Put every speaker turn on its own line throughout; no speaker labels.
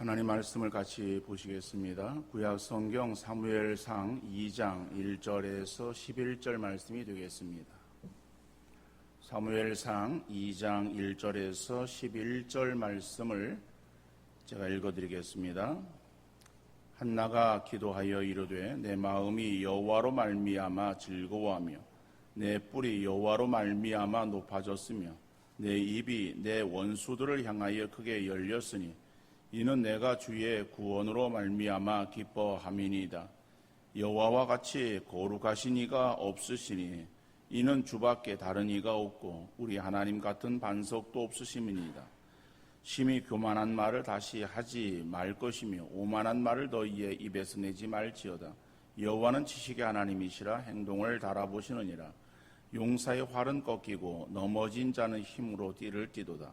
하나님 말씀을 같이 보시겠습니다. 구약 성경 사무엘상 2장 1절에서 11절 말씀이 되겠습니다. 사무엘상 2장 1절에서 11절 말씀을 제가 읽어드리겠습니다. 한나가 기도하여 이르되 내 마음이 여호와로 말미암아 즐거워하며 내 뿔이 여호와로 말미암아 높아졌으며 내 입이 내 원수들을 향하여 크게 열렸으니 이는 내가 주의 구원으로 말미암아 기뻐함이니이다. 여호와와 같이 거룩하신 이가 없으시니 이는 주밖에 다른 이가 없고 우리 하나님 같은 반석도 없으심이니이다. 심히 교만한 말을 다시 하지 말 것이며 오만한 말을 너희의 입에서 내지 말지어다. 여호와는 지식의 하나님이시라 행동을 달아보시느니라. 용사의 활은 꺾이고 넘어진 자는 힘으로 띠를 띠도다.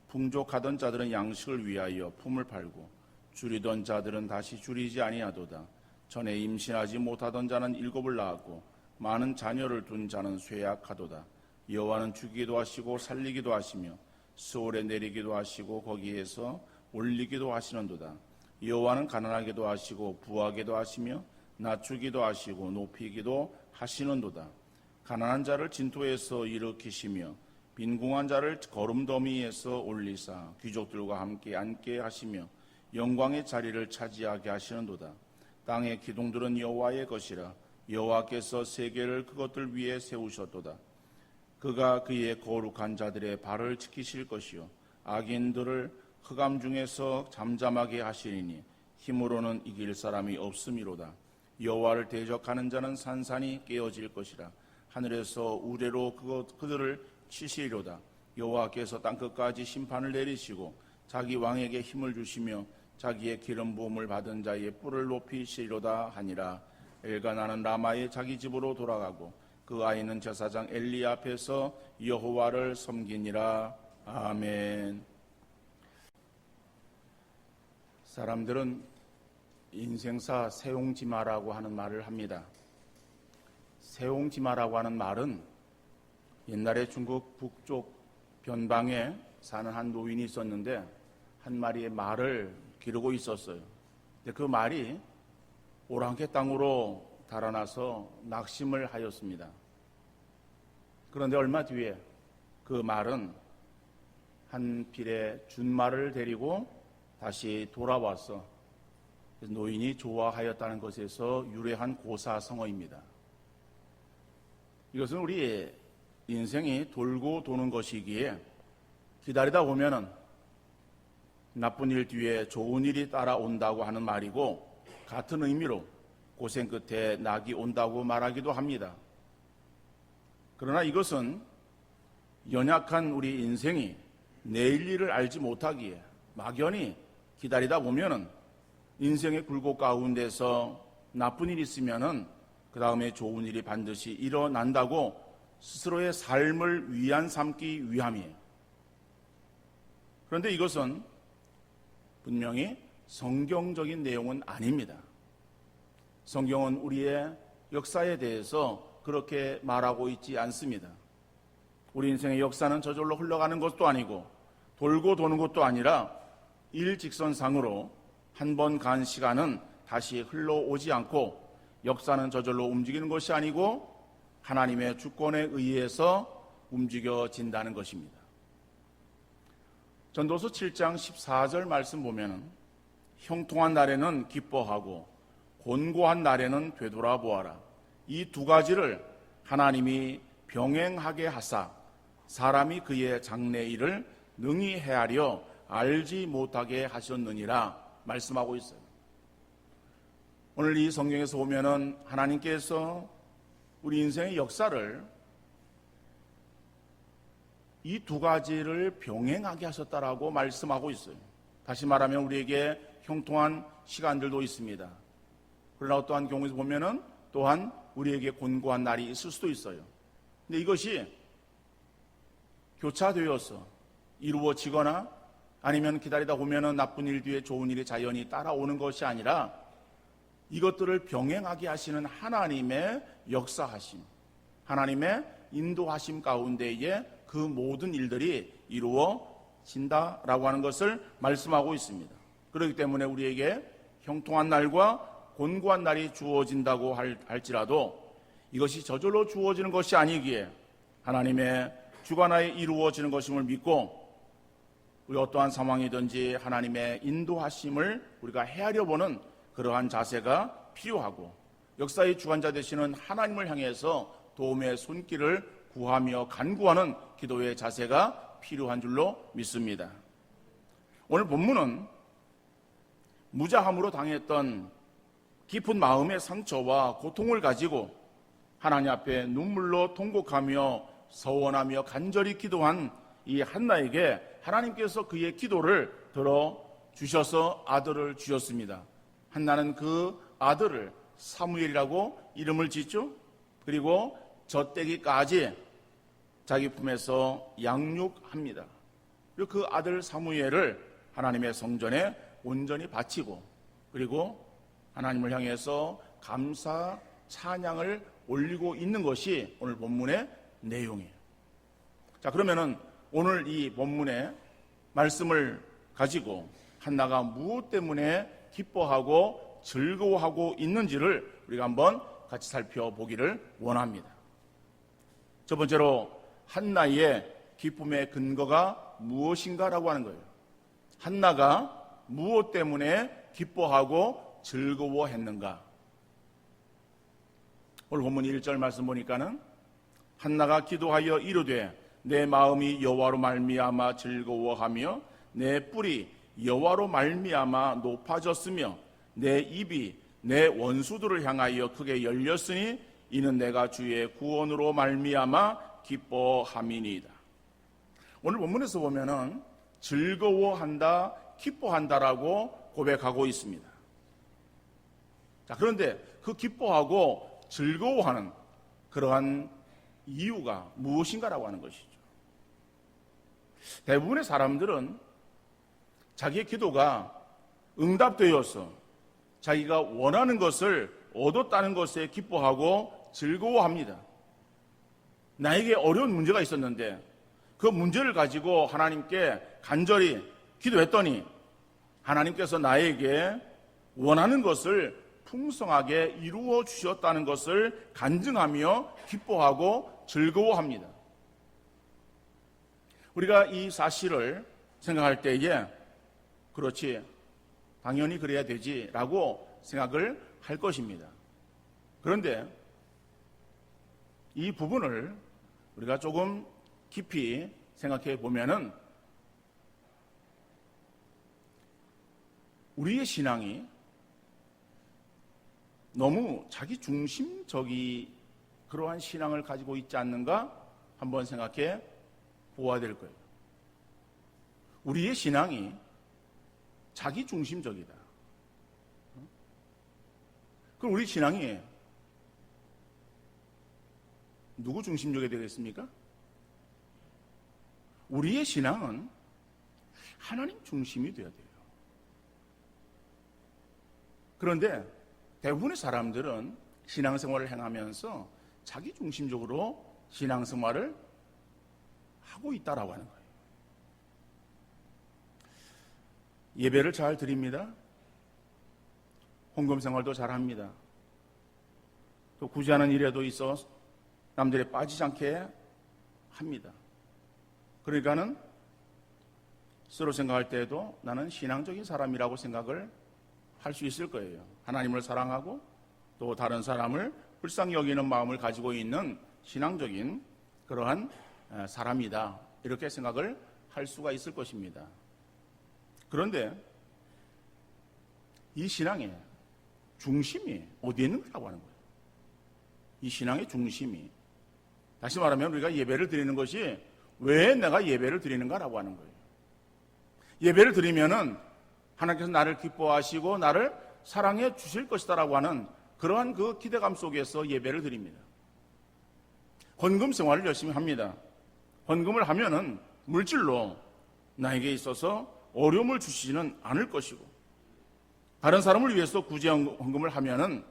풍족하던 자들은 양식을 위하여 품을 팔고 줄이던 자들은 다시 줄이지 아니하도다. 전에 임신하지 못하던 자는 일곱을 낳았고 많은 자녀를 둔 자는 쇠약하도다. 여호와는 죽이기도 하시고 살리기도 하시며 스올에 내리기도 하시고 거기에서 올리기도 하시는도다. 여호와는 가난하게도 하시고 부하게도 하시며 낮추기도 하시고 높이기도 하시는도다. 가난한 자를 진토에서 일으키시며 빈궁한 자를 거름더미에서 올리사 귀족들과 함께 앉게 하시며 영광의 자리를 차지하게 하시는도다. 땅의 기둥들은 여호와의 것이라. 여호와께서 세계를 그것들 위에 세우셨도다. 그가 그의 거룩한 자들의 발을 지키실 것이요 악인들을 흑암 중에서 잠잠하게 하시리니 힘으로는 이길 사람이 없음이로다. 여호와를 대적하는 자는 산산이 깨어질 것이라. 하늘에서 우레로 그들을 치시리로다. 여호와께서 땅끝까지 심판을 내리시고 자기 왕에게 힘을 주시며 자기의 기름 부음을 받은 자의 뿔을 높이시리로다 하니라. 엘가나는 라마의 자기 집으로 돌아가고 그 아이는 제사장 엘리 앞에서 여호와를 섬기니라. 아멘. 사람들은 인생사 세옹지마라고 하는 말을 합니다. 세옹지마라고 하는 말은 옛날에 중국 북쪽 변방에 사는 한 노인이 있었는데 한 마리의 말을 기르고 있었어요. 근데 그 말이 오랑캐 땅으로 달아나서 낙심을 하였습니다. 그런데 얼마 뒤에 그 말은 한 필의 준말을 데리고 다시 돌아와서 노인이 좋아하였다는 것에서 유래한 고사성어입니다. 이것은 우리 인생이 돌고 도는 것이기에 기다리다 보면은 나쁜 일 뒤에 좋은 일이 따라온다고 하는 말이고 같은 의미로 고생 끝에 낙이 온다고 말하기도 합니다. 그러나 이것은 연약한 우리 인생이 내일 일을 알지 못하기에 막연히 기다리다 보면은 인생의 굴곡 가운데서 나쁜 일이 있으면은 그 다음에 좋은 일이 반드시 일어난다고 스스로의 삶을 위안 삼기 위함이에요. 그런데 이것은 분명히 성경적인 내용은 아닙니다. 성경은 우리의 역사에 대해서 그렇게 말하고 있지 않습니다. 우리 인생의 역사는 저절로 흘러가는 것도 아니고 돌고 도는 것도 아니라 일직선상으로 한 번 간 시간은 다시 흘러오지 않고 역사는 저절로 움직이는 것이 아니고 하나님의 주권에 의해서 움직여진다는 것입니다. 전도서 7장 14절 말씀 보면 형통한 날에는 기뻐하고 곤고한 날에는 되돌아보아라. 이 두 가지를 하나님이 병행하게 하사 사람이 그의 장래일을 능히 헤아려 알지 못하게 하셨느니라 말씀하고 있어요. 오늘 이 성경에서 보면은 하나님께서 우리 인생의 역사를 이 두 가지를 병행하게 하셨다라고 말씀하고 있어요. 다시 말하면 우리에게 형통한 시간들도 있습니다. 그러나 어떠한 경우에서 보면은 또한 우리에게 곤고한 날이 있을 수도 있어요. 근데 이것이 교차되어서 이루어지거나 아니면 기다리다 보면은 나쁜 일 뒤에 좋은 일이 자연히 따라오는 것이 아니라 이것들을 병행하게 하시는 하나님의 역사하심, 하나님의 인도하심 가운데에 그 모든 일들이 이루어진다라고 하는 것을 말씀하고 있습니다. 그렇기 때문에 우리에게 형통한 날과 곤고한 날이 주어진다고 할지라도 이것이 저절로 주어지는 것이 아니기에 하나님의 주관하에 이루어지는 것임을 믿고 우리 어떠한 상황이든지 하나님의 인도하심을 우리가 헤아려 보는 그러한 자세가 필요하고 역사의 주관자 되시는 하나님을 향해서 도움의 손길을 구하며 간구하는 기도의 자세가 필요한 줄로 믿습니다. 오늘 본문은 무자함으로 당했던 깊은 마음의 상처와 고통을 가지고 하나님 앞에 눈물로 통곡하며 서원하며 간절히 기도한 이 한나에게 하나님께서 그의 기도를 들어주셔서 아들을 주셨습니다. 한나는 그 아들을 사무엘이라고 이름을 짓죠. 그리고 젖대기까지 자기 품에서 양육합니다. 그리고 그 아들 사무엘을 하나님의 성전에 온전히 바치고 그리고 하나님을 향해서 감사 찬양을 올리고 있는 것이 오늘 본문의 내용이에요. 자, 그러면은 오늘 이 본문의 말씀을 가지고 한나가 무엇 때문에 기뻐하고 즐거워하고 있는지를 우리가 한번 같이 살펴보기를 원합니다. 첫 번째로 한나의 기쁨의 근거가 무엇인가라고 하는 거예요. 한나가 무엇 때문에 기뻐하고 즐거워했는가? 오늘 본문 1절 말씀 보니까는 한나가 기도하여 이르되 내 마음이 여호와로 말미암아 즐거워하며 내 뿔이 여호와로 말미암아 높아졌으며 내 입이 내 원수들을 향하여 크게 열렸으니 이는 내가 주의 구원으로 말미암아 기뻐함이니이다. 오늘 본문에서 보면은 즐거워한다, 기뻐한다라고 고백하고 있습니다. 자, 그런데 그 기뻐하고 즐거워하는 그러한 이유가 무엇인가라고 하는 것이죠. 대부분의 사람들은 자기의 기도가 응답되어서 자기가 원하는 것을 얻었다는 것에 기뻐하고 즐거워합니다. 나에게 어려운 문제가 있었는데 그 문제를 가지고 하나님께 간절히 기도했더니 하나님께서 나에게 원하는 것을 풍성하게 이루어 주셨다는 것을 간증하며 기뻐하고 즐거워합니다. 우리가 이 사실을 생각할 때에 그렇지, 당연히 그래야 되지라고 생각을 할 것입니다. 그런데 이 부분을 우리가 조금 깊이 생각해 보면은 우리의 신앙이 너무 자기 중심적인 그러한 신앙을 가지고 있지 않는가 한번 생각해 보아야 될 거예요. 우리의 신앙이 자기 중심적이다. 그럼 우리 신앙이 누구 중심적이 되겠습니까? 우리의 신앙은 하나님 중심이 되어야 돼요. 그런데 대부분의 사람들은 신앙생활을 행하면서 자기 중심적으로 신앙생활을 하고 있다라고 하는 거예요. 예배를 잘 드립니다. 헌금생활도 잘합니다. 또 굳이 하는 일에도 있어 남들에 빠지지 않게 합니다. 그러니까는 스스로 생각할 때에도 나는 신앙적인 사람이라고 생각을 할 수 있을 거예요. 하나님을 사랑하고 또 다른 사람을 불쌍히 여기는 마음을 가지고 있는 신앙적인 그러한 사람이다. 이렇게 생각을 할 수가 있을 것입니다. 그런데 이 신앙의 중심이 어디에 있는가라고 하는 거예요. 이 신앙의 중심이, 다시 말하면 우리가 예배를 드리는 것이 왜 내가 예배를 드리는가라고 하는 거예요. 예배를 드리면은 하나님께서 나를 기뻐하시고 나를 사랑해 주실 것이다라고 하는 그러한 그 기대감 속에서 예배를 드립니다. 헌금 생활을 열심히 합니다. 헌금을 하면은 물질로 나에게 있어서 어려움을 주시지는 않을 것이고, 다른 사람을 위해서 구제 헌금을 하면은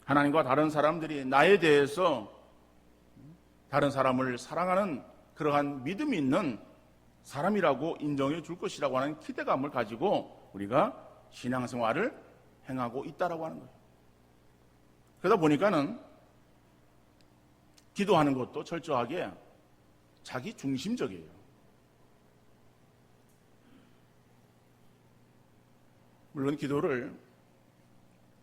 하나님과 다른 사람들이 나에 대해서 다른 사람을 사랑하는 그러한 믿음이 있는 사람이라고 인정해 줄 것이라고 하는 기대감을 가지고 우리가 신앙생활을 행하고 있다라고 하는 거예요. 그러다 보니까는 기도하는 것도 철저하게 자기 중심적이에요. 물론 기도를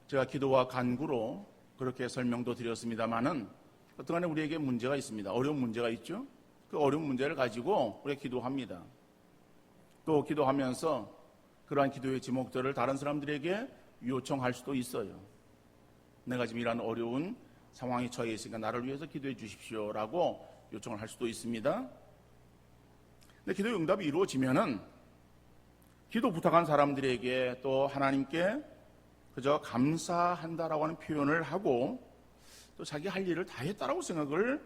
제가 기도와 간구로 그렇게 설명도 드렸습니다만은 어떠한 우리에게 문제가 있습니다. 어려운 문제가 있죠. 그 어려운 문제를 가지고 우리가 기도합니다. 또 기도하면서 그러한 기도의 제목들을 다른 사람들에게 요청할 수도 있어요. 내가 지금 이런 어려운 상황에 처해 있으니까 나를 위해서 기도해 주십시오라고 요청을 할 수도 있습니다. 근데 기도의 응답이 이루어지면은 기도 부탁한 사람들에게 또 하나님께 그저 감사한다라고 하는 표현을 하고 또 자기 할 일을 다 했다라고 생각을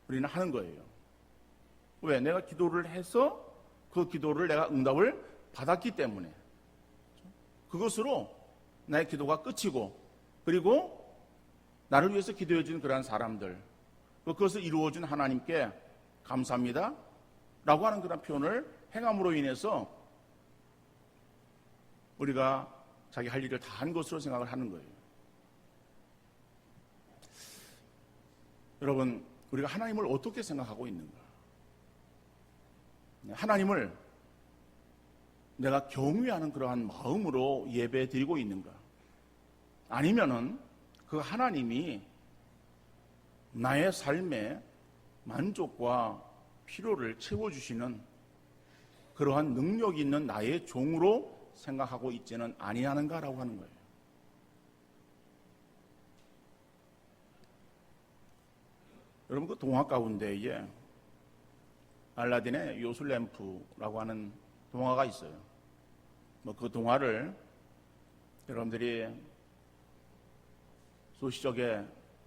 우리는 하는 거예요. 왜? 내가 기도를 해서 그 기도를 내가 응답을 받았기 때문에 그것으로 나의 기도가 끝이고 그리고 나를 위해서 기도해 준 그러한 사람들 그것을 이루어준 하나님께 감사합니다 라고 하는 그런 표현을 행함으로 인해서 우리가 자기 할 일을 다 한 것으로 생각을 하는 거예요. 여러분, 우리가 하나님을 어떻게 생각하고 있는가? 하나님을 내가 경외하는 그러한 마음으로 예배 드리고 있는가? 아니면은 그 하나님이 나의 삶의 만족과 필요를 채워주시는 그러한 능력 있는 나의 종으로 생각하고 있지는 아니하는가라고 하는 거예요. 여러분 그 동화 가운데에 알라딘의 요술램프라고 하는 동화가 있어요. 그 동화를 여러분들이 소시적에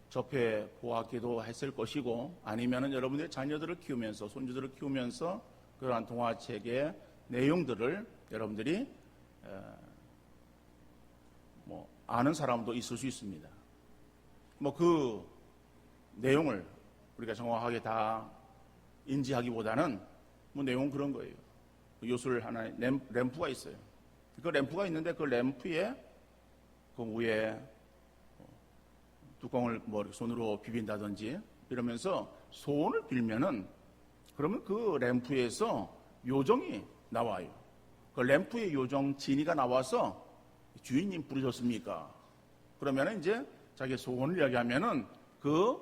접해 보았기도 했을 것이고 아니면은 여러분들의 자녀들을 키우면서 손주들을 키우면서 그러한 동화책의 내용들을 여러분들이 아는 사람도 있을 수 있습니다. 그 내용을 우리가 정확하게 다 인지하기보다는 내용은 그런 거예요. 요술 하나의 램프가 있어요. 그 램프가 있는데 그 램프에 그 위에 뚜껑을 손으로 비빈다든지 이러면서 소원을 빌면은 그러면 그 램프에서 요정이 나와요. 그 램프의 요정 지니가 나와서 주인님 부르셨습니까? 그러면은 이제 자기 소원을 이야기하면은 그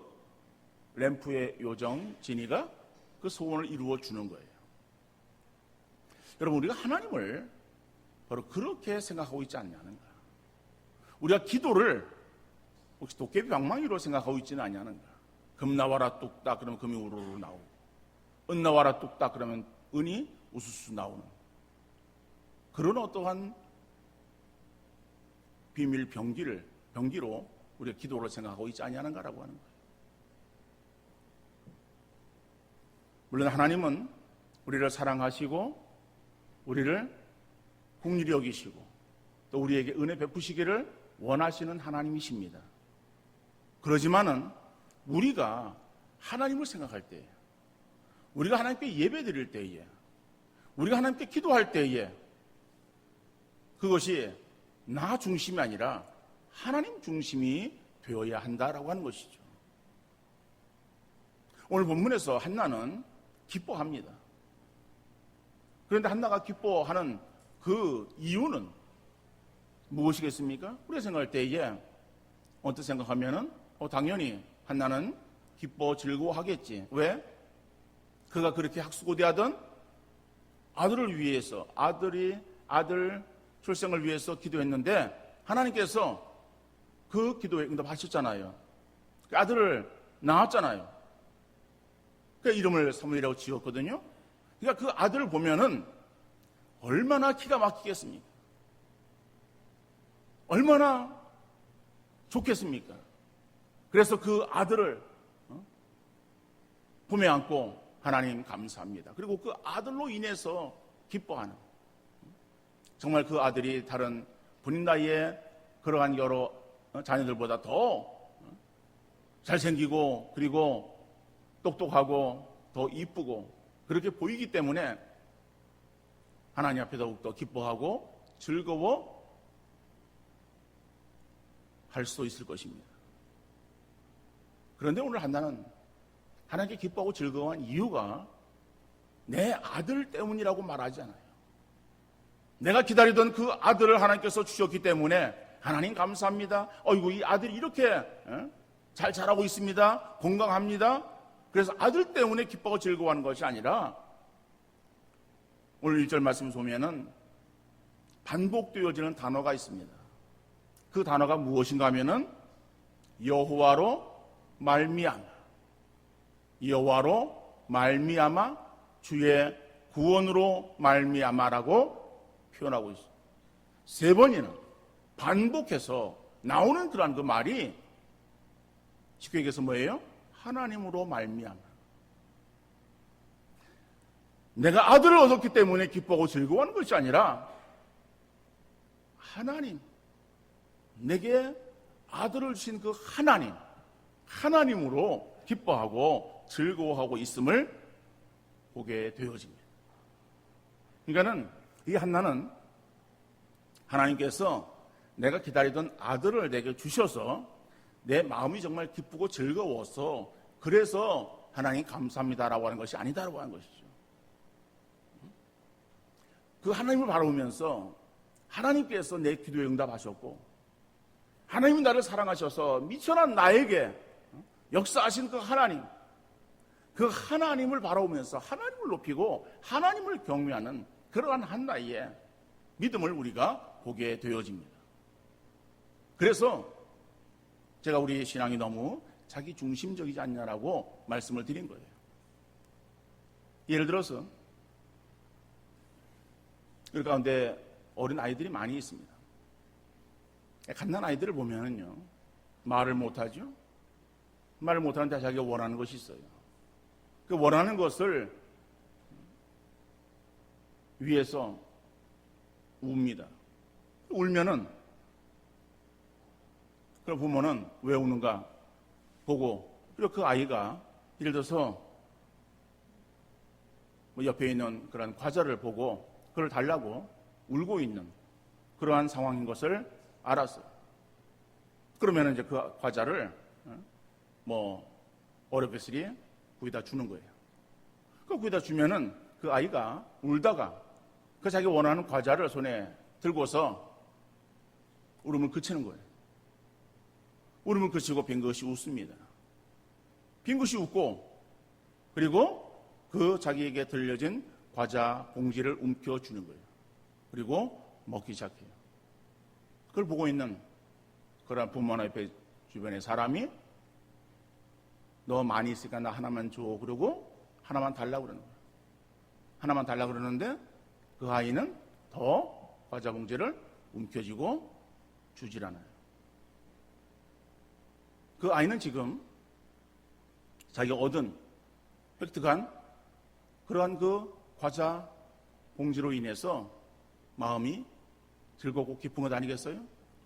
램프의 요정 지니가 그 소원을 이루어 주는 거예요. 여러분 우리가 하나님을 바로 그렇게 생각하고 있지 않냐는가? 우리가 기도를 혹시 도깨비 방망이로 생각하고 있지는 않냐는가? 금 나와라 뚝딱 그러면 금이 우르르 나오고 은 나와라 뚝딱 그러면 은이 우수수 나오는 그런 어떠한 비밀 병기로 우리가 기도를 생각하고 있지 않냐는가라고 하는 거예요. 물론 하나님은 우리를 사랑하시고 우리를 긍휼히 여기시고 또 우리에게 은혜 베푸시기를 원하시는 하나님이십니다. 그러지만은 우리가 하나님을 생각할 때, 우리가 하나님께 예배 드릴 때에, 우리가 하나님께 기도할 때에 그것이 나 중심이 아니라 하나님 중심이 되어야 한다라고 하는 것이죠. 오늘 본문에서 한나는 기뻐합니다. 그런데 한나가 기뻐하는 그 이유는 무엇이겠습니까? 우리가 생각할 때에 어떻게 생각하면은 당연히 한나는 기뻐 즐거워하겠지. 왜? 그가 그렇게 학수고대하던 아들을 위해서 아들 출생을 위해서 기도했는데 하나님께서 그 기도에 응답하셨잖아요. 그 아들을 낳았잖아요. 그 이름을 사무엘이라고 지었거든요. 그러니까 그 아들을 보면은 얼마나 기가 막히겠습니까? 얼마나 좋겠습니까? 그래서 그 아들을 품에 안고 하나님 감사합니다. 그리고 그 아들로 인해서 기뻐하는 정말 그 아들이 다른 본인 나이에 그러한 여러 자녀들보다 더 잘생기고 그리고 똑똑하고 더 이쁘고 그렇게 보이기 때문에 하나님 앞에 더욱더 기뻐하고 즐거워 할 수도 있을 것입니다. 그런데 오늘 한나는 하나님께 기뻐하고 즐거워한 이유가 내 아들 때문이라고 말하지 않아요. 내가 기다리던 그 아들을 하나님께서 주셨기 때문에 하나님 감사합니다. 어이구, 이 아들이 이렇게 잘 자라고 있습니다. 건강합니다. 그래서 아들 때문에 기뻐하고 즐거워하는 것이 아니라 오늘 1절 말씀 보면은 반복되어지는 단어가 있습니다. 그 단어가 무엇인가 하면은 여호와로 말미암아, 여호와로 말미암아, 주의 구원으로 말미암아라고 표현하고 있습니다. 3번이나 반복해서 나오는 그러한 그 말이 쉽게 얘기해서 뭐예요? 하나님으로 말미암아. 내가 아들을 얻었기 때문에 기뻐하고 즐거워하는 것이 아니라 하나님, 내게 아들을 주신 그 하나님으로 기뻐하고 즐거워하고 있음을 보게 되어집니다. 그러니까는 이 한나는 하나님께서 내가 기다리던 아들을 내게 주셔서 내 마음이 정말 기쁘고 즐거워서 그래서 하나님 감사합니다라고 하는 것이 아니다라고 하는 것이죠. 그 하나님을 바라보면서 하나님께서 내 기도에 응답하셨고 하나님이 나를 사랑하셔서 미천한 나에게 역사하신 그 하나님을 바라보면서 하나님을 높이고 하나님을 경외하는 그러한 한나의 믿음을 우리가 보게 되어집니다. 그래서 제가 우리 신앙이 너무 자기 중심적이지 않냐라고 말씀을 드린 거예요. 예를 들어서 그 가운데 어린 아이들이 많이 있습니다. 갓난 아이들을 보면은요, 말을 못하죠. 말을 못하는데 자기가 원하는 것이 있어요. 그 원하는 것을 위해서 웁니다. 울면은 그럼 부모는 왜 우는가 보고, 그리고 그 아이가 예를 들어서 뭐 옆에 있는 그런 과자를 보고 그걸 달라고 울고 있는 그러한 상황인 것을 알았어요. 그러면 이제 그 과자를 뭐 어렵겠으리 거기다 주는 거예요. 그 거기다 주면은 그 아이가 울다가 그 자기 원하는 과자를 손에 들고서 울음을 그치는 거예요. 울음을 그치고 빙긋이 웃습니다. 빙긋이 웃고 그리고 그 자기에게 들려진 과자 봉지를 움켜주는 거예요. 그리고 먹기 시작해요. 그걸 보고 있는 그런 부모나 옆에 주변의 사람이 너 많이 있으니까 나 하나만 줘. 그러고 하나만 달라고 그러는 거예요. 하나만 달라고 그러는데 그 아이는 더 과자 봉지를 움켜쥐고 주질 않아요. 그 아이는 지금 자기가 얻은 획득한 그러한 그 과자 봉지로 인해서 마음이 즐겁고 기쁜 것 아니겠어요?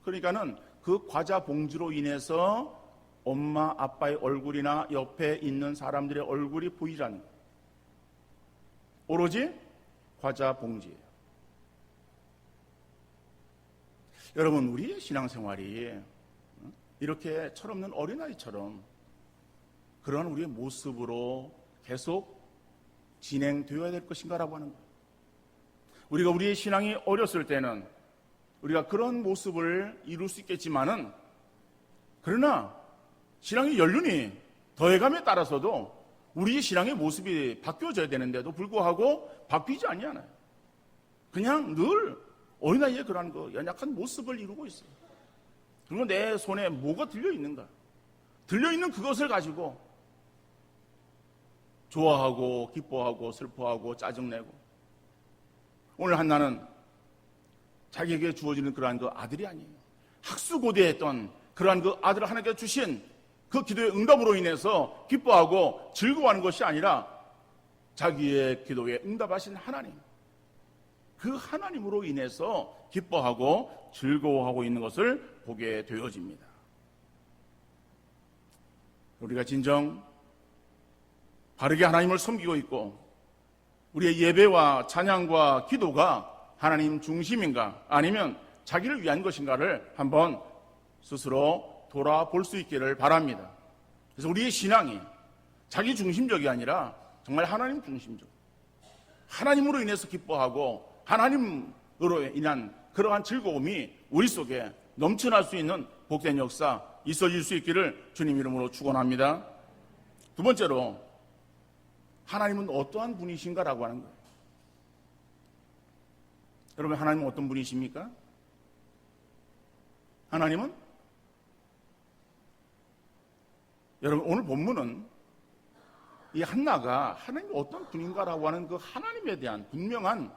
그러니까는 그 과자 봉지로 인해서 엄마 아빠의 얼굴이나 옆에 있는 사람들의 얼굴이 보이지 않는 거예요. 오로지 과자 봉지예요. 여러분, 우리의 신앙생활이 이렇게 철없는 어린아이처럼 그런 우리의 모습으로 계속 진행되어야 될 것인가라고 하는 거예요. 우리가 우리의 신앙이 어렸을 때는 우리가 그런 모습을 이룰 수 있겠지만은, 그러나 신앙의 연륜이 더해감에 따라서도 우리의 신앙의 모습이 바뀌어져야 되는데도 불구하고 바뀌지 아니하나요? 그냥 늘 어린아이의 그런 그 연약한 모습을 이루고 있어요. 그리고 내 손에 뭐가 들려있는가? 들려있는 그것을 가지고 좋아하고 기뻐하고 슬퍼하고 짜증내고, 오늘 한나는 자기에게 주어지는 그러한 그 아들이 아니에요. 학수고대했던 그러한 그 아들을 하나님께 주신 그 기도의 응답으로 인해서 기뻐하고 즐거워하는 것이 아니라 자기의 기도에 응답하신 하나님, 그 하나님으로 인해서 기뻐하고 즐거워하고 있는 것을 보게 되어집니다. 우리가 진정 바르게 하나님을 섬기고 있고 우리의 예배와 찬양과 기도가 하나님 중심인가 아니면 자기를 위한 것인가를 한번 스스로 돌아볼 수 있기를 바랍니다. 그래서 우리의 신앙이 자기 중심적이 아니라 정말 하나님 중심적, 하나님으로 인해서 기뻐하고 하나님으로 인한 그러한 즐거움이 우리 속에 넘쳐날 수 있는 복된 역사 있어질 수 있기를 주님 이름으로 축원합니다. 두 번째로 하나님은 어떠한 분이신가라고 하는 거예요. 여러분, 하나님은 어떤 분이십니까? 하나님은, 여러분, 오늘 본문은 이 한나가 하나님이 어떤 분인가라고 하는 그 하나님에 대한 분명한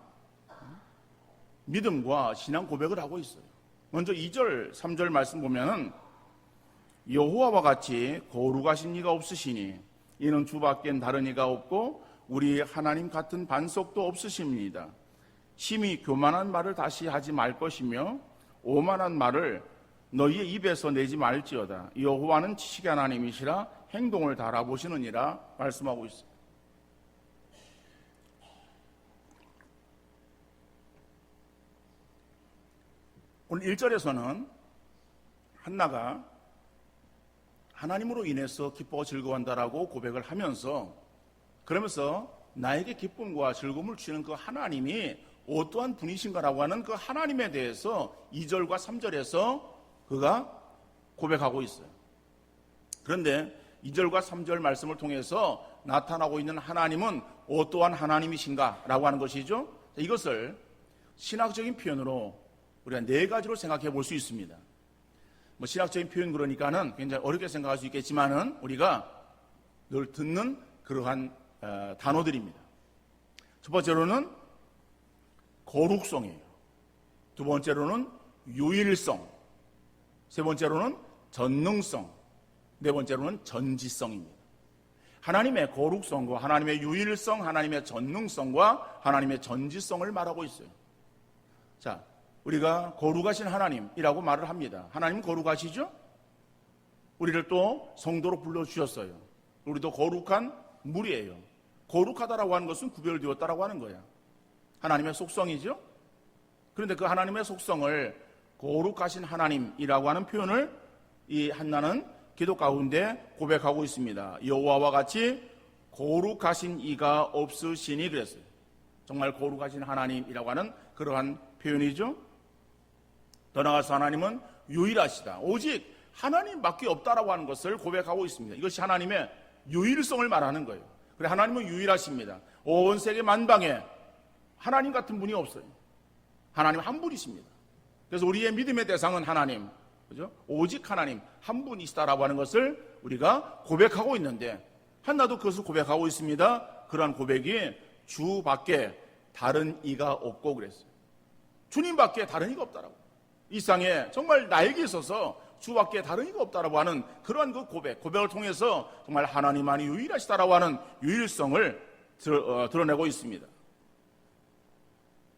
믿음과 신앙 고백을 하고 있어요. 먼저 2절, 3절 말씀 보면은 여호와와 같이 거룩하신 이가 없으시니 이는 주밖엔 다른 이가 없고 우리 하나님 같은 반석도 없으십니다. 심히 교만한 말을 다시 하지 말 것이며 오만한 말을 너희의 입에서 내지 말지어다. 여호와는 지식의 하나님이시라 행동을 다 알아보시느니라 말씀하고 있습니다. 오늘 1절에서는 한나가 하나님으로 인해서 기뻐 즐거워한다라고 고백을 하면서, 그러면서 나에게 기쁨과 즐거움을 주시는 그 하나님이 어떠한 분이신가라고 하는 그 하나님에 대해서 2절과 3절에서 그가 고백하고 있어요. 그런데 2절과 3절 말씀을 통해서 나타나고 있는 하나님은 어떠한 하나님이신가라고 하는 것이죠. 이것을 신학적인 표현으로 우리가 네 가지로 생각해 볼 수 있습니다. 뭐 신학적인 표현 그러니까는 굉장히 어렵게 생각할 수 있겠지만은 우리가 늘 듣는 그러한 단어들입니다. 첫 번째로는 거룩성이에요. 두 번째로는 유일성, 세 번째로는 전능성, 네 번째로는 전지성입니다. 하나님의 거룩성과 하나님의 유일성, 하나님의 전능성과 하나님의 전지성을 말하고 있어요. 자, 우리가 거룩하신 하나님이라고 말을 합니다. 하나님은 거룩하시죠? 우리를 또 성도로 불러주셨어요. 우리도 거룩한 물이에요. 거룩하다라고 하는 것은 구별되었다라고 하는 거야. 하나님의 속성이죠? 그런데 그 하나님의 속성을 거룩하신 하나님이라고 하는 표현을 이 한나는 기도 가운데 고백하고 있습니다. 여호와와 같이 거룩하신 이가 없으시니 그랬어요. 정말 거룩하신 하나님이라고 하는 그러한 표현이죠. 더 나아가서 하나님은 유일하시다. 오직 하나님밖에 없다라고 하는 것을 고백하고 있습니다. 이것이 하나님의 유일성을 말하는 거예요. 그래, 하나님은 유일하십니다. 온 세계 만방에 하나님 같은 분이 없어요. 하나님 한 분이십니다. 그래서 우리의 믿음의 대상은 하나님, 그죠? 오직 하나님 한 분이시다라고 하는 것을 우리가 고백하고 있는데, 한나도 그것을 고백하고 있습니다. 그러한 고백이 주밖에 다른 이가 없고 그랬어요. 주님밖에 다른 이가 없다라고. 이 세상에 정말 나에게 있어서 주밖에 다른 이가 없다라고 하는 그러한 그 고백을 통해서 정말 하나님만이 유일하시다라고 하는 유일성을 드러내고 있습니다.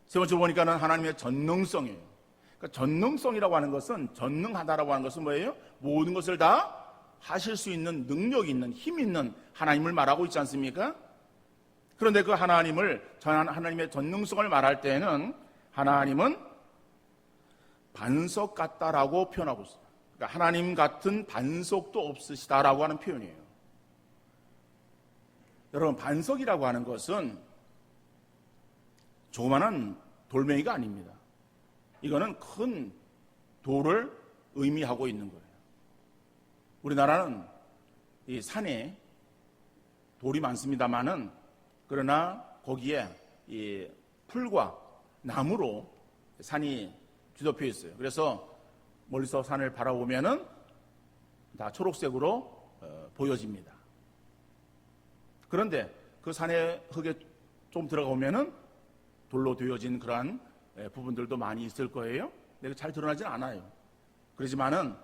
세 번째 보니까는 하나님의 전능성이에요. 그러니까 전능성이라고 하는 것은, 전능하다라고 하는 것은 뭐예요? 모든 것을 다 하실 수 있는 능력 있는, 힘 있는 하나님을 말하고 있지 않습니까? 그런데 그 하나님의 전능성을 말할 때에는 하나님은 반석 같다라고 표현하고 있어요. 그러니까 하나님 같은 반석도 없으시다라고 하는 표현이에요. 여러분, 반석이라고 하는 것은 조그마한 돌멩이가 아닙니다. 이거는 큰 돌을 의미하고 있는 거예요. 우리나라는 이 산에 돌이 많습니다만은, 그러나 거기에 이 풀과 나무로 산이 뒤덮여 있어요. 그래서 멀리서 산을 바라보면은 다 초록색으로 보여집니다. 그런데 그 산의 흙에 좀 들어가 보면은 돌로 되어진 그러한 부분들도 많이 있을 거예요. 근데 잘 드러나진 않아요. 그렇지만은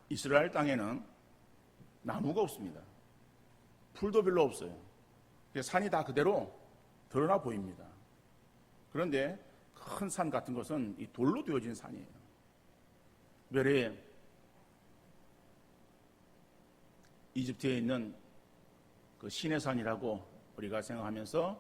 이스라엘 땅에는 나무가 없습니다. 풀도 별로 없어요. 산이 다 그대로 드러나 보입니다. 그런데 큰 산 같은 것은 이 돌로 되어진 산이에요. 특별히 이집트에 있는 그 시내산이라고 우리가 생각하면서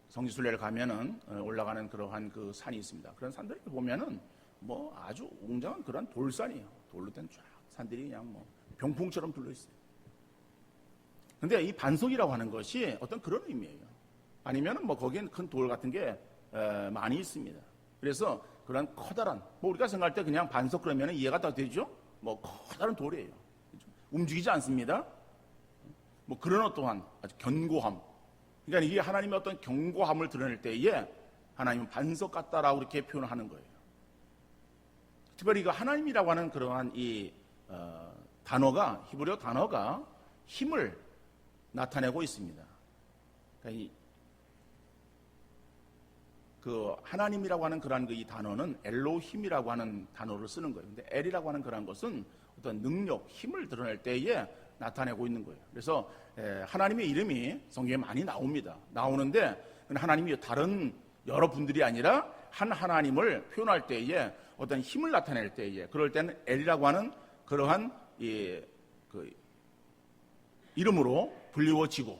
성지순례를 가면은 올라가는 그러한 그 산이 있습니다. 그런 산들을 보면은 뭐 아주 웅장한 그런 돌산이에요. 돌로 된 쫙 산들이 그냥 뭐 병풍처럼 둘러 있어요. 근데 이 반석이라고 하는 것이 어떤 그런 의미예요. 아니면은 뭐 거기엔 큰 돌 같은 게 많이 있습니다. 그래서 그런 커다란, 뭐 우리가 생각할 때 그냥 반석 그러면 이해가 다 되죠? 뭐 커다란 돌이에요. 움직이지 않습니다. 뭐 그런 어떠한 아주 견고함. 그러니까 이게 하나님의 어떤 견고함을 드러낼 때에 하나님은 반석 같다라고 이렇게 표현을 하는 거예요. 특별히 그 하나님이라고 하는 그러한 이 단어가, 히브리어 단어가 힘을 나타내고 있습니다. 그러니까 그 하나님이라고 하는 그러한 이 단어는 엘로힘이라고 하는 단어를 쓰는 거예요. 근데 엘이라고 하는 그런 것은 어떤 능력, 힘을 드러낼 때에 나타내고 있는 거예요. 그래서 하나님의 이름이 성경에 많이 나옵니다. 나오는데 하나님이 다른 여러 분들이 아니라 한 하나님을 표현할 때에 어떤 힘을 나타낼 때에 그럴 때는 엘이라고 하는 그러한 그 이름으로 불리워지고,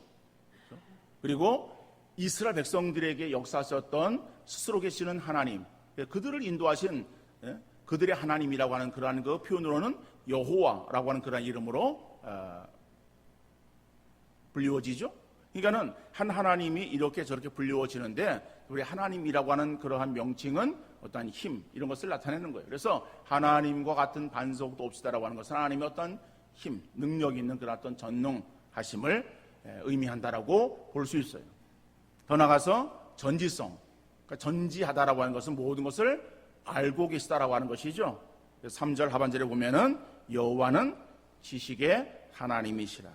그리고 이스라엘 백성들에게 역사하셨던 스스로 계시는 하나님, 그들을 인도하신 그들의 하나님이라고 하는 그러한 그 표현으로는 여호와라고 하는 그러한 이름으로 불리워지죠. 그러니까는 한 하나님이 이렇게 저렇게 불리워지는데 우리 하나님이라고 하는 그러한 명칭은 어떠한 힘, 이런 것을 나타내는 거예요. 그래서 하나님과 같은 반석도 없으다라고 하는 것은 하나님의 어떤 힘, 능력 있는 그런 어떤 전능하심을 의미한다라고 볼 수 있어요. 더 나아가서 전지성, 그러니까 전지하다라고 하는 것은 모든 것을 알고 계시다라고 하는 것이죠. 3절 하반절에 보면은 여호와는 지식의 하나님이시라.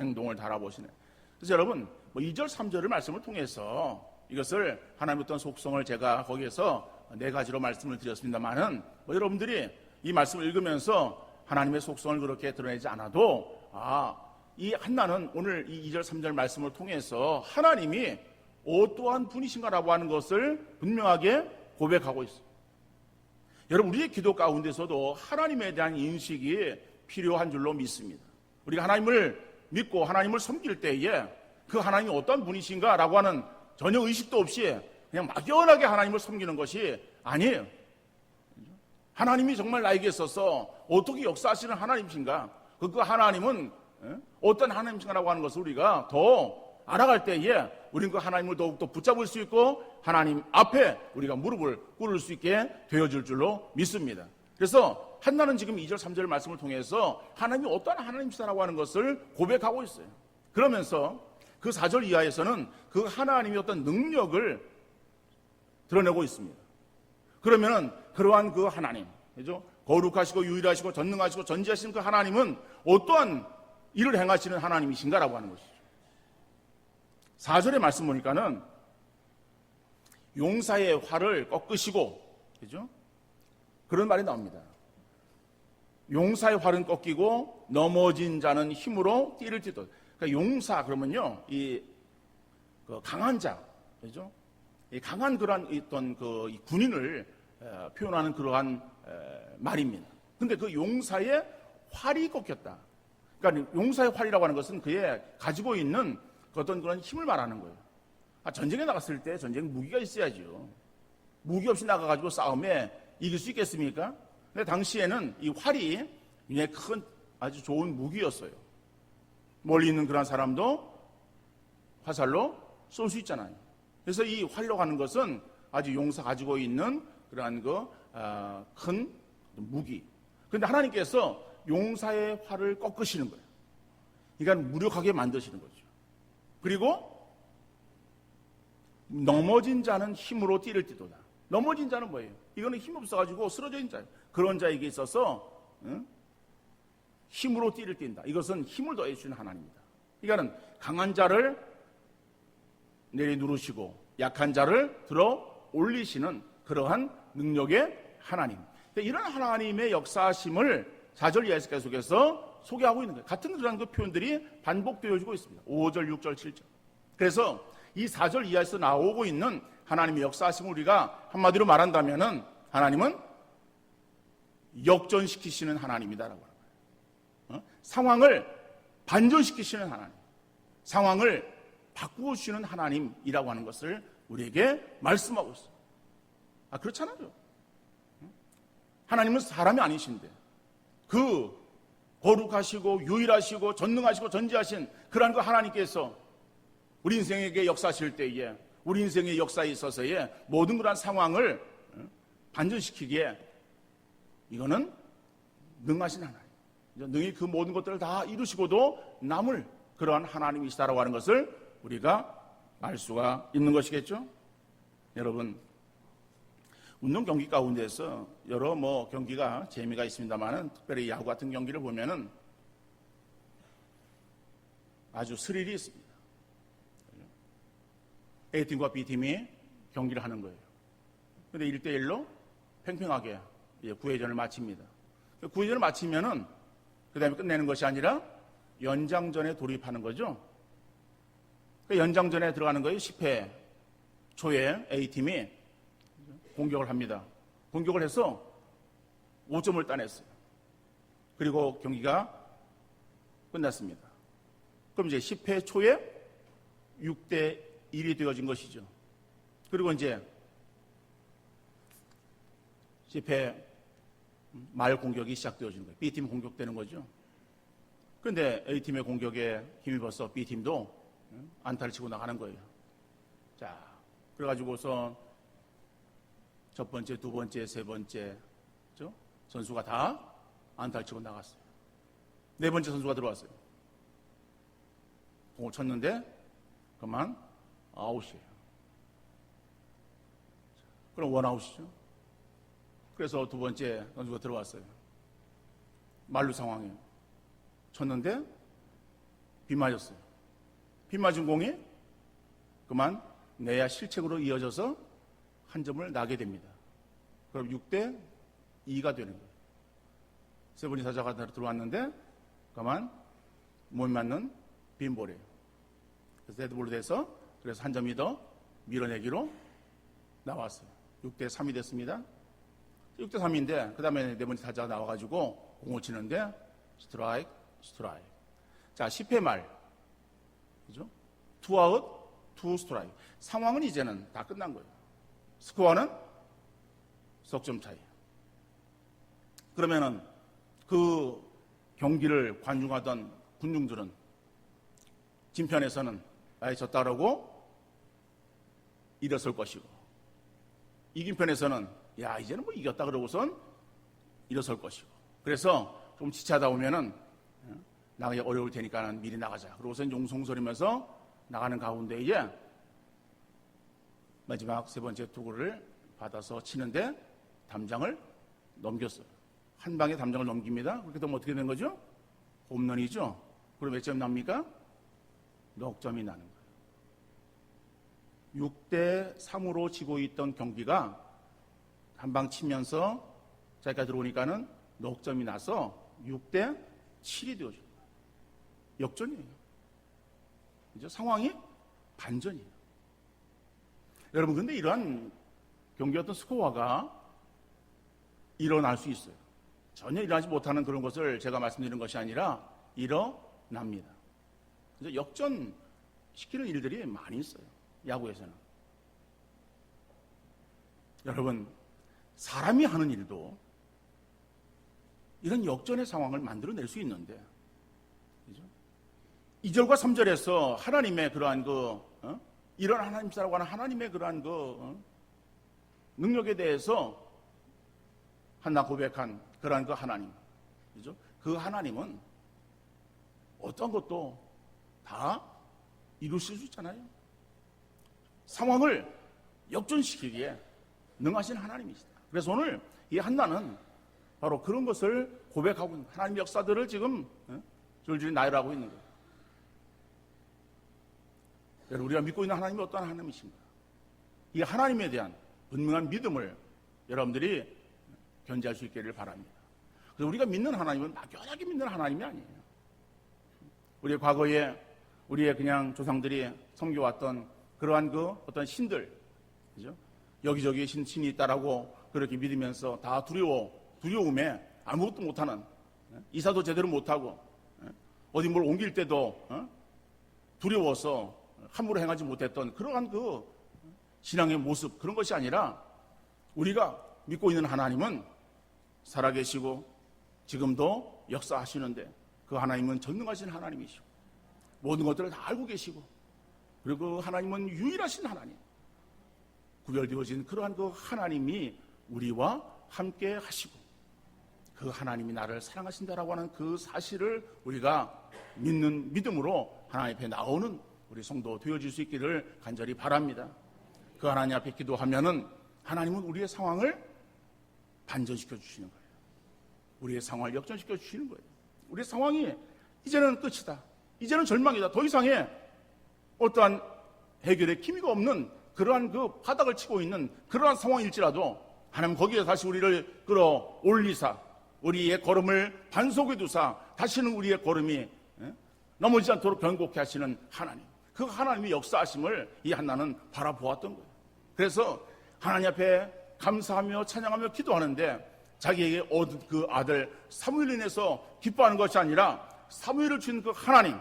행동을 달아보시네. 그래서 여러분, 2절, 3절의 말씀을 통해서 이것을 하나님의 어떤 속성을 제가 거기에서 4가지로 말씀을 드렸습니다만은 여러분들이 이 말씀을 읽으면서 하나님의 속성을 그렇게 드러내지 않아도 이 한나는 오늘 이 2절, 3절 말씀을 통해서 하나님이 어떠한 분이신가라고 하는 것을 분명하게 고백하고 있어요. 여러분, 우리의 기도 가운데서도 하나님에 대한 인식이 필요한 줄로 믿습니다. 우리가 하나님을 믿고 하나님을 섬길 때에 그 하나님이 어떤 분이신가라고 하는 전혀 의식도 없이 그냥 막연하게 하나님을 섬기는 것이 아니에요. 하나님이 정말 나에게 있어서 어떻게 역사하시는 하나님이신가, 그 하나님은 어떤 하나님이신가라고 하는 것을 우리가 더 알아갈 때에 우리는 그 하나님을 더욱더 붙잡을 수 있고 하나님 앞에 우리가 무릎을 꿇을 수 있게 되어질 줄로 믿습니다. 그래서 한나는 지금 2절 3절 말씀을 통해서 하나님이 어떠한 하나님이시다라고 하는 것을 고백하고 있어요. 그러면서 그 4절 이하에서는 그 하나님의 어떤 능력을 드러내고 있습니다. 그러면은 그러한 그 하나님, 그죠? 거룩하시고 유일하시고 전능하시고 전지하신 그 하나님은 어떠한 일을 행하시는 하나님이신가라고 하는 것이죠. 4절의 말씀 보니까는 용사의 활을 꺾으시고, 그죠? 그런 말이 나옵니다. 용사의 활은 꺾이고 넘어진 자는 힘으로 띠를 띠듯. 그러니까 용사 그러면요, 그 강한 자, 그죠? 이 강한 그러한 어떤 그 군인을 표현하는 그러한 말입니다. 근데 그 용사의 활이 꺾였다. 그러니까 용사의 활이라고 하는 것은 그의 가지고 있는 어떤 그런 힘을 말하는 거예요. 전쟁에 나갔을 때 전쟁 무기가 있어야죠. 무기 없이 나가가지고 싸움에 이길 수 있겠습니까? 근데 당시에는 이 활이 굉장히 큰 아주 좋은 무기였어요. 멀리 있는 그런 사람도 화살로 쏠 수 있잖아요. 그래서 이 활이라고 하는 것은 아주 용사 가지고 있는 그러한 큰 무기. 그런데 하나님께서 용사의 활을 꺾으시는 거예요. 그러니까 무력하게 만드시는 거죠. 그리고 넘어진 자는 힘으로 띠를 띠도다. 넘어진 자는 뭐예요? 이거는 힘 없어가지고 쓰러져 있는 자예요. 그런 자에게 있어서 힘으로 띠를 띈다. 이것은 힘을 더해 주시는 하나님입니다. 그러니까는 강한 자를 내리누르시고 약한 자를 들어 올리시는 그러한 능력의 하나님. 이런 하나님의 역사심을 4절 이하에서 계속해서 소개하고 있는 거예요. 같은 그런 그 표현들이 반복되어지고 있습니다. 5절, 6절, 7절. 그래서 이 4절 이하에서 나오고 있는 하나님의 역사심을 우리가 한마디로 말한다면은 하나님은 역전시키시는 하나님이다라고 하는 거예요. 상황을 반전시키시는 하나님. 상황을 바꾸어 주시는 하나님이라고 하는 것을 우리에게 말씀하고 있어요. 그렇잖아요. 하나님은 사람이 아니신데 그 거룩하시고 유일하시고 전능하시고 전지하신 그러한 그 하나님께서 우리 인생에게 역사하실 때에 우리 인생의 역사에 있어서의 모든 그러한 상황을 반전시키기에 이거는 능하신 하나님, 능히 그 모든 것들을 다 이루시고도 남을 그러한 하나님이시다라고 하는 것을 우리가 알 수가 있는 것이겠죠. 여러분, 운동 경기 가운데서 여러 경기가 재미가 있습니다만은 특별히 야구 같은 경기를 보면은 아주 스릴이 있습니다. A팀과 B팀이 경기를 하는 거예요. 그런데 1대1로 팽팽하게 9회전을 마칩니다. 9회전을 마치면은 그 다음에 끝내는 것이 아니라 연장전에 돌입하는 거죠. 연장전에 들어가는 거예요. 10회 초에 A팀이 공격을 합니다. 공격을 해서 5점을 따냈어요. 그리고 경기가 끝났습니다. 그럼 이제 10회 초에 6대1이 되어진 것이죠. 그리고 이제 10회 말 공격이 시작되어진 거예요. B팀 공격되는 거죠. 그런데 A팀의 공격에 힘입어서 B팀도 안타를 치고 나가는 거예요. 자, 그래가지고서 첫 번째, 두 번째, 세 번째 선수가 다 안타를 치고 나갔어요. 네 번째 선수가 들어왔어요. 공을 쳤는데 그만 아웃이에요. 그럼 원아웃이죠. 그래서 두 번째 선수가 들어왔어요. 만루 상황이에요. 쳤는데 비 맞았어요. 비 맞은 공이 그만 내야 실책으로 이어져서 한 점을 나게 됩니다. 그럼 6대2가 되는 거예요. 세 번째 타자가 들어왔는데 그만 못 맞는 빈볼이에요. 그래서 데드볼로 돼서 그래서 한 점이 더 밀어내기로 나왔어요. 6대3이 됐습니다. 6대3인데 그 다음에 네 번째 타자가 나와가지고 공을 치는데 스트라이크. 자, 10회 말 그죠? 2아웃 2스트라이크. 상황은 이제는 다 끝난 거예요. 스코어는 석점 차이. 그러면은 그 경기를 관중하던 군중들은 진편에서는 졌다 그러고 일어설 것이고 이긴 편에서는 이제는 이겼다 그러고선 일어설 것이고 그래서 좀 지체하다 보면은 나가기 어려울 테니까 미리 나가자. 그러고선 용성소리면서 나가는 가운데 이제 마지막 세 번째 투구를 받아서 치는데 담장을 넘겼어요. 한 방에 담장을 넘깁니다. 그렇게 되면 어떻게 된 거죠? 홈런이죠. 그럼 몇 점 납니까? 넉 점이 나는 거예요. 6대3으로 지고 있던 경기가 한 방 치면서 자기가 들어오니까는 넉 점이 나서 6대7이 되어집니다. 역전이에요. 이제 상황이 반전이에요. 여러분, 근데 이러한 경기 어떤 스코어가 일어날 수 있어요. 전혀 일어나지 못하는 그런 것을 제가 말씀드리는 것이 아니라 일어납니다. 그래서 역전시키는 일들이 많이 있어요. 야구에서는. 여러분, 사람이 하는 일도 이런 역전의 상황을 만들어낼 수 있는데, 그죠? 2절과 3절에서 하나님의 그러한 이런 하나님이라고 하는 하나님의 그러한 능력에 대해서 한나 고백한 그러한 그 하나님, 그죠? 그 하나님은 어떤 것도 다 이루실 수 있잖아요. 상황을 역전시키기에 능하신 하나님이시다. 그래서 오늘 이 한나는 바로 그런 것을 고백하고 있는 하나님의 역사들을 지금 줄줄이 나열하고 있는 거예요. 여러분, 우리가 믿고 있는 하나님이 어떤 하나님이신가? 이 하나님에 대한 분명한 믿음을 여러분들이 견지할 수 있기를 바랍니다. 그래서 우리가 믿는 하나님은 막연하게 믿는 하나님이 아니에요. 우리의 과거에 우리의 그냥 조상들이 섬겨왔던 그러한 어떤 신들, 그죠? 여기저기 신이 있다라고 그렇게 믿으면서 다 두려움에 아무것도 못하는, 이사도 제대로 못하고, 어디 뭘 옮길 때도 두려워서 함부로 행하지 못했던 그러한 그 신앙의 모습, 그런 것이 아니라 우리가 믿고 있는 하나님은 살아계시고 지금도 역사하시는데 그 하나님은 전능하신 하나님이시고 모든 것들을 다 알고 계시고 그리고 그 하나님은 유일하신 하나님, 구별되어진 그러한 그 하나님이 우리와 함께 하시고 그 하나님이 나를 사랑하신다라고 하는 그 사실을 우리가 믿는 믿음으로 하나님 앞에 나오는 우리 성도 되어질 수 있기를 간절히 바랍니다. 그 하나님 앞에 기도하면은 하나님은 우리의 상황을 반전시켜 주시는 거예요. 우리의 상황을 역전시켜 주시는 거예요. 우리의 상황이 이제는 끝이다, 이제는 절망이다, 더 이상의 어떠한 해결의 기미가 없는 그러한 그 바닥을 치고 있는 그러한 상황일지라도 하나님 거기에 다시 우리를 끌어올리사 우리의 걸음을 반석에 두사 다시는 우리의 걸음이 넘어지지 않도록 견고케 하시는 하나님, 그 하나님의 역사하심을 이 한나는 바라보았던 거예요. 그래서 하나님 앞에 감사하며 찬양하며 기도하는데 자기에게 얻은 그 아들 사무엘로 인해서 기뻐하는 것이 아니라 사무엘을 주신 그 하나님,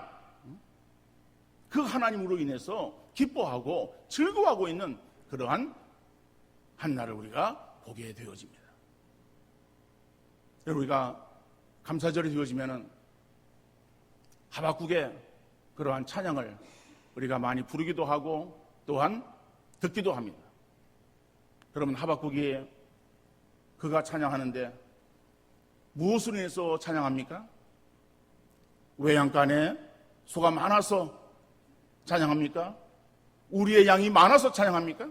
그 하나님으로 인해서 기뻐하고 즐거워하고 있는 그러한 한나를 우리가 보게 되어집니다. 우리가 감사절이 되어지면은 하박국의 그러한 찬양을 우리가 많이 부르기도 하고 또한 듣기도 합니다. 그러면 하박국이 그가 찬양하는데 무엇으로 인해서 찬양합니까? 외양간에 소가 많아서 찬양합니까? 우리의 양이 많아서 찬양합니까?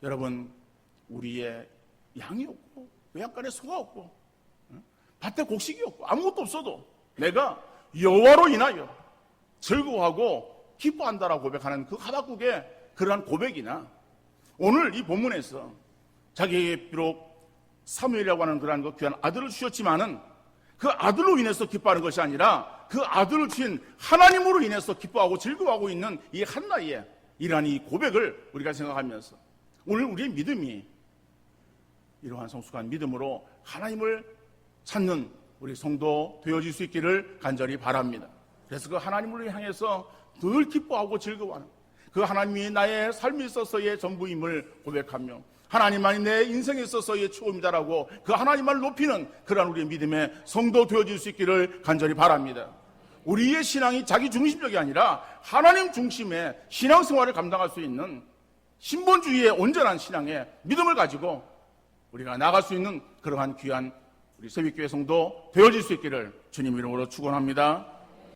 여러분, 우리의 양이 없고 외양간에 소가 없고 밭에 곡식이 없고 아무것도 없어도 내가 여호와로 인하여 즐거워하고 기뻐한다라고 고백하는 그 하박국의 그러한 고백이나 오늘 이 본문에서 자기에게 비록 사무엘이라고 하는 그러한 그 귀한 아들을 주셨지만은 그 아들로 인해서 기뻐하는 것이 아니라 그 아들을 주신 하나님으로 인해서 기뻐하고 즐거워하고 있는 이 한나의 이러한 이 고백을 우리가 생각하면서 오늘 우리의 믿음이 이러한 성숙한 믿음으로 하나님을 찾는 우리 성도 되어질 수 있기를 간절히 바랍니다. 그래서 그 하나님을 향해서 늘 기뻐하고 즐거워하는 그 하나님이 나의 삶에 있어서의 전부임을 고백하며 하나님만이 내 인생에 있어서의 최고입니다라고 그 하나님만을 높이는 그러한 우리의 믿음의 성도 되어질 수 있기를 간절히 바랍니다. 우리의 신앙이 자기 중심적이 아니라 하나님 중심의 신앙생활을 감당할 수 있는 신본주의의 온전한 신앙의 믿음을 가지고 우리가 나갈 수 있는 그러한 귀한 우리 새벽교회 성도 되어질 수 있기를 주님 이름으로 축원합니다.